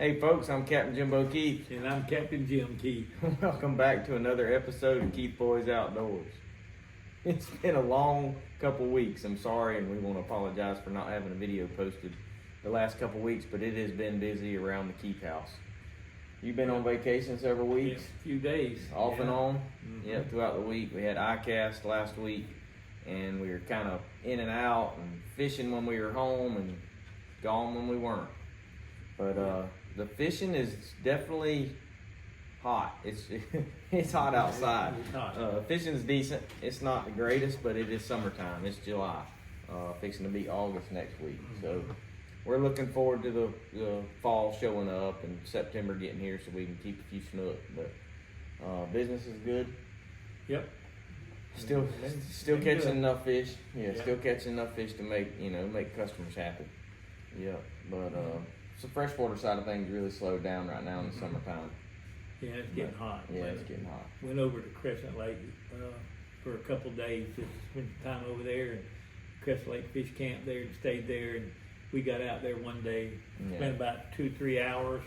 Hey folks, I'm Captain Jimbo Keith. And I'm Captain Jim Keith. Welcome back to another episode of Keith Boys Outdoors. It's been a long couple weeks. I'm sorry, and we want to apologize for not having a video posted the last couple weeks, but it has been busy around the Keith house. You've been on vacation several weeks? Yeah, a few days. Off and on? Mm-hmm. Yeah, throughout the week. We had iCast last week, and we were kind of in and out and fishing when we were home and gone when we weren't. But the fishing is definitely hot. It's hot outside. It's hot. Fishing's decent. It's not the greatest, but it is summertime. It's July. Fixing to be August next week. So we're looking forward to the fall showing up and September getting here so we can keep a few snook. But business is good. Yep. Still Been catching good. enough fish. Yeah, Yeah. still catching enough fish to make customers happy. Yeah, but the freshwater side of things really slowed down right now in the summertime. Yeah, it's getting hot. Yeah, it's getting hot. Went over to Crescent Lake for a couple of days. Just spent some time over there and Crescent Lake Fish Camp there and stayed there. And we got out there one day, spent about 2-3 hours.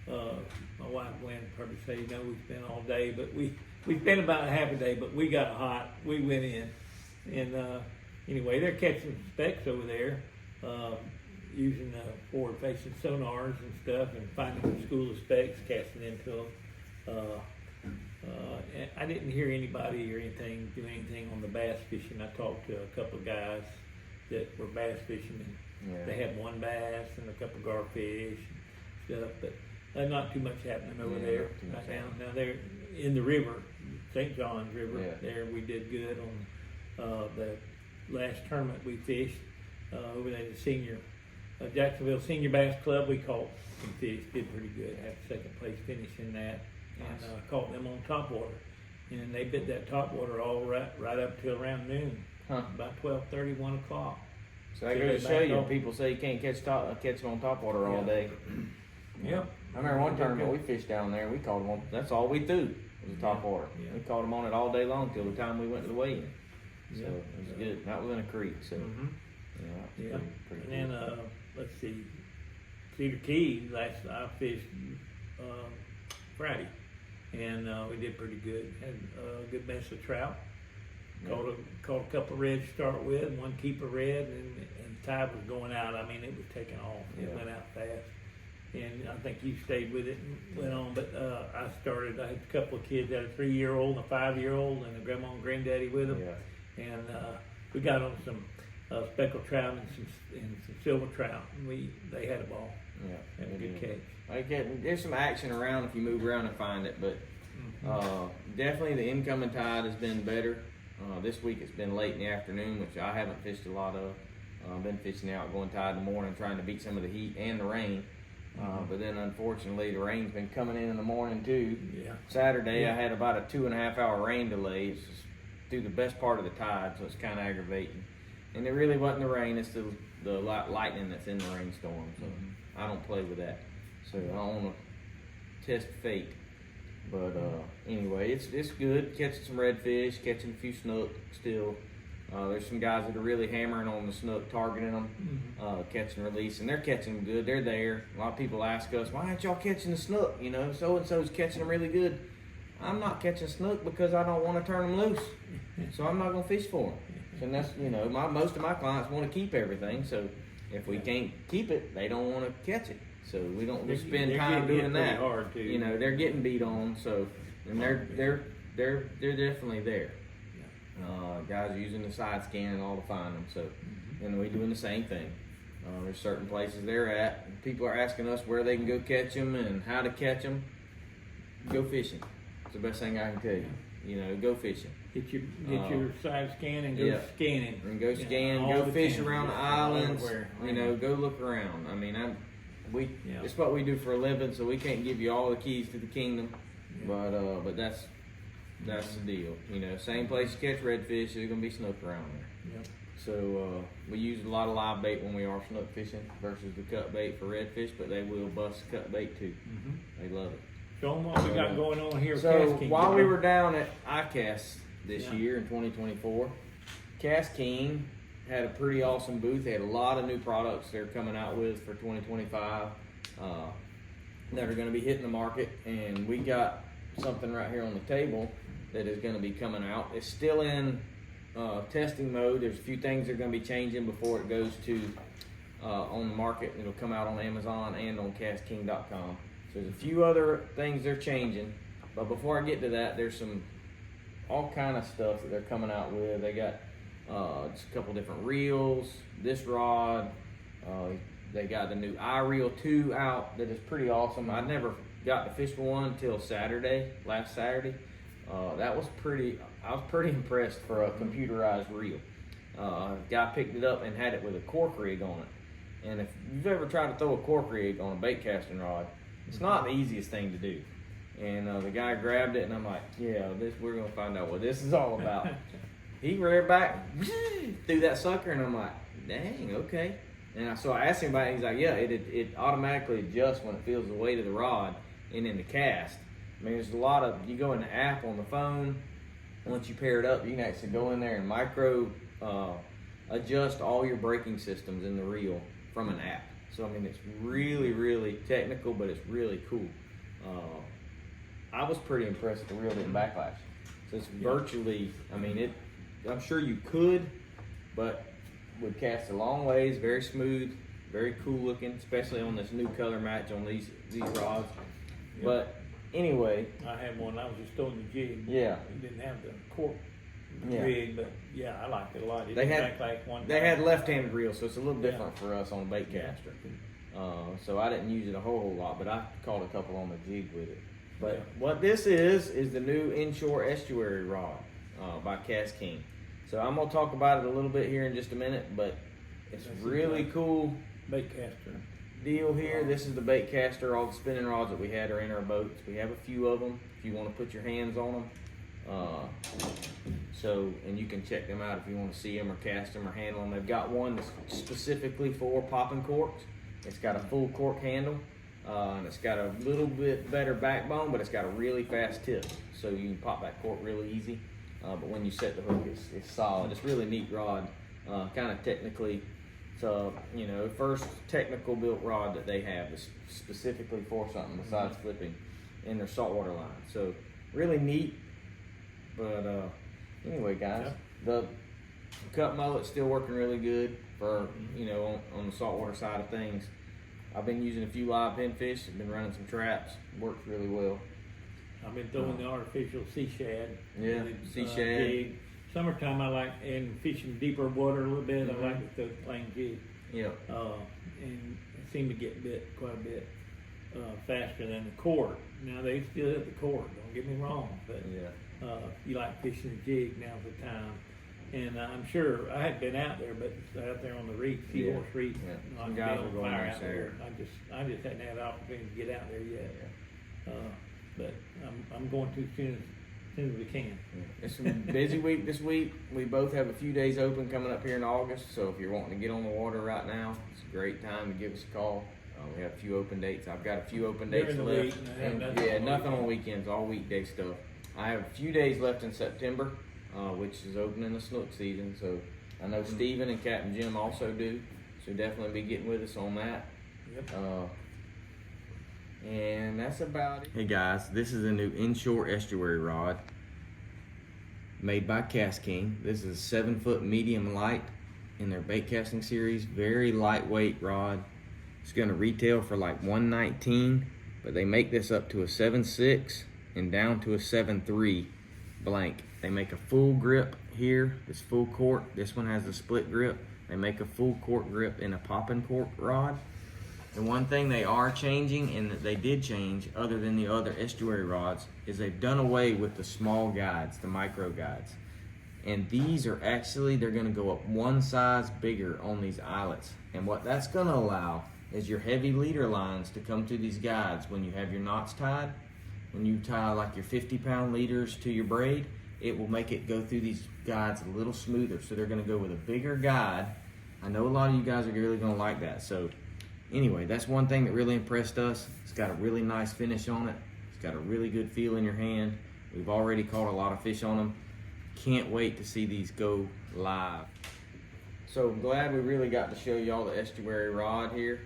My wife Gwen probably say, we spent all day, but we spent about half a day, but we got hot. We went in. And anyway, they're catching specks over there. Using forward-facing sonars and stuff, and finding a school of specks, casting into them. And I didn't hear anybody or anything do anything on the bass fishing. I talked to a couple of guys that were bass fishing, and they had one bass and a couple of garfish and stuff, but not too much happening over there right now. Now they're in the river, St. John's River. There we did good on the last tournament we fished over there, the senior. Jacksonville Senior Bass Club, we caught some fish, did pretty good, had second place finish in that, and caught them on topwater. And they bit that topwater all right up till around noon, about 12:30, 1 o'clock. So that goes to show you, people say you can't catch them on topwater all day. Yep. I remember one tournament we fished down there, we caught them on, that's all we threw was topwater. Yeah. We caught them on it all day long till the time we went to the weigh-in. So Yeah. it was good. That was in a creek, so Yeah. pretty And cool. then, let's see, Cedar Key, I fished Friday, and we did pretty good. Had a good mess of trout. Caught a couple of reds to start with, one keeper red, and the tide was going out. I mean, it was taking off. It went out fast. And I think you stayed with it and went on, but I had a couple of kids, had a 3-year-old and a 5-year-old, and a grandma and granddaddy with them. Yeah. And we got on some speckled trout and some silver trout, and they had a ball. Yeah. Had a good catch. There's some action around if you move around and find it, but definitely the incoming tide has been better. This week it's been late in the afternoon, which I haven't fished a lot of. I've been fishing the outgoing tide in the morning, trying to beat some of the heat and the rain. But then unfortunately the rain's been coming in the morning too. Yeah. Saturday I had about a 2.5 hour rain delay. It's just through the best part of the tide, so it's kind of aggravating. And it really wasn't the rain, it's the lightning that's in the rainstorm. So I don't play with that. So I don't want to test fate. But anyway, it's good. Catching some redfish, catching a few snook still. There's some guys that are really hammering on the snook, targeting them, catch and release, and they're catching them good. They're there. A lot of people ask us, why aren't y'all catching the snook? So-and-so's catching them really good. I'm not catching snook because I don't want to turn them loose. So I'm not going to fish for them. And that's, most of my clients want to keep everything. So if we can't keep it, they don't want to catch it. So we don't spend time doing that. Hard too. They're getting beat on. So, and they're definitely there. Guys are using the side scan and all to find them. So, and we doing the same thing. There's certain places they're at. And people are asking us where they can go catch them and how to catch them. Go fishing. It's the best thing I can tell you. Go fishing. Get your side scan and go scanning. And go scan. Go fish around the islands. Go look around. I mean, it's what we do for a living, so we can't give you all the keys to the kingdom. But that's the deal. Same place you catch redfish, there's gonna be snook around there. So we use a lot of live bait when we are snook fishing versus the cut bait for redfish, but they will bust cut bait too. They love it. Show them what we got going on here. So Kastking, while we were down at iCast this year in 2024, Kastking had a pretty awesome booth. They had a lot of new products they're coming out with for 2025. that are going to be hitting the market, and we got something right here on the table that is going to be coming out. It's still in testing mode. There's a few things that are going to be changing before it goes to on the market. It'll come out on Amazon and on kastking.com. So there's a few other things they're changing, but before I get to that, there's some all kind of stuff that they're coming out with. They got just a couple different reels, this rod. They got the new iReel 2 out that is pretty awesome. I never got to fish one until last Saturday. I was pretty impressed for a computerized reel. Guy picked it up and had it with a cork rig on it. And if you've ever tried to throw a cork rig on a bait casting rod, it's not the easiest thing to do. And the guy grabbed it, and I'm like, yeah, we're gonna find out what this is all about. He reared back, threw that sucker, and I'm like, dang, okay. And so I asked him about it. He's like, yeah, it automatically adjusts when it feels the weight of the rod and in the cast. I mean, there's a lot of, you go in the app on the phone, once you pair it up, you can actually go in there and micro adjust all your braking systems in the reel from an app. So, I mean, it's really, really technical, but it's really cool. I was pretty impressed with the reel didn't backlash. So it's virtually, I mean, I'm sure you could, but would cast a long ways, very smooth, very cool looking, especially on this new color match on these rods. Yep. But anyway, I had one. I was just throwing the jig. Yeah. It didn't have the cork Yeah. rig, but yeah, I liked it a lot. It They didn't had- act like one. they time. had left-handed reels, so it's a little Yeah. different for us on a bait caster. So I didn't use it a whole lot, but I caught a couple on the jig with it. But Yeah. what this is the new inshore estuary rod by kastking. So I'm gonna talk about it a little bit here in just a minute, but it's That's really exactly. cool Bait caster. deal here. This is the bait caster. All the spinning rods that we had are in our boats. We have a few of them if you want to put your hands on them. And you can check them out if you want to see them or cast them or handle them. They've got one that's specifically for popping corks. It's got a full cork handle, and it's got a little bit better backbone, but it's got a really fast tip, so you can pop that cork really easy. But when you set the hook, it's solid. It's a really neat rod, kind of technically. So, first technical built rod that they have is specifically for something besides flipping in their saltwater line. So, really neat. But anyway, guys, the cut mullet's still working really good for, on the saltwater side of things. I've been using a few live pinfish. I've been running some traps. Works really well. I've been throwing the artificial sea shad. Yeah, with, sea shad. jig. Summertime I like, and fishing deeper water a little bit, I like to throw the plain jig. Yeah. And it seemed to get bit quite a bit faster than the cord. Now they still hit the cord, don't get me wrong, but Yeah. you like fishing the jig, now's the time. And I'm sure I had been out there, but out there on the reef, Seahorse Reef, Yeah. I'd Some be guys on were going fire there out there. Saturday. I just hadn't had the opportunity to get out there yet. But I'm going to as soon as we can. It's a busy week this week. We both have a few days open coming up here in August, so if you're wanting to get on the water right now, it's a great time to give us a call. We have a few open dates. I've got a few open dates During the left. week, and I have And, nothing on the nothing on weekend. weekends, all weekday stuff. I have a few days left in September, which is opening the snook season, so I know Steven and Captain Jim also do, so definitely be getting with us on that. Yep. And that's about it. Hey guys, this is a new inshore estuary rod made by kastking. This is a 7-foot medium light in their bait casting series. Very lightweight rod. It's gonna retail for like $119, but they make this up to a 7.6 and down to a 7.3 blank. They make a full grip here, this full cork. This one has a split grip. They make a full cork grip in a popping cork rod. The one thing they are changing, and that they did change other than the other estuary rods, is they've done away with the small guides, the micro guides. And these are actually, they're gonna go up one size bigger on these eyelets. And what that's gonna allow is your heavy leader lines to come to these guides when you have your knots tied. When you tie like your 50-pound leaders to your braid, it will make it go through these guides a little smoother. So they're gonna go with a bigger guide. I know a lot of you guys are really gonna like that. So anyway, that's one thing that really impressed us. It's got a really nice finish on it. It's got a really good feel in your hand. We've already caught a lot of fish on them. Can't wait to see these go live. So I'm glad we really got to show y'all the estuary rod here.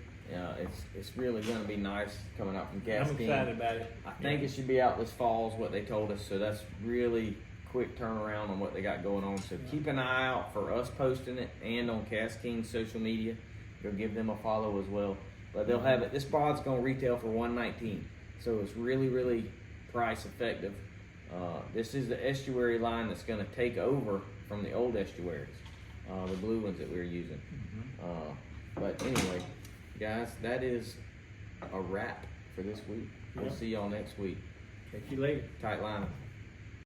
It's really going to be nice coming out from I'm kastking. excited about it. I think it should be out this fall is what they told us. So that's really quick turnaround on what they got going on. So keep an eye out for us posting it and on Kastking social media. Go give them a follow as well. But they'll have it. This bod's going to retail for $119. So it's really price effective. This is the estuary line that's going to take over from the old estuaries, the blue ones that we were using. But anyway, guys, that is a wrap for this week. We'll see y'all next week. Catch you later. Tight line.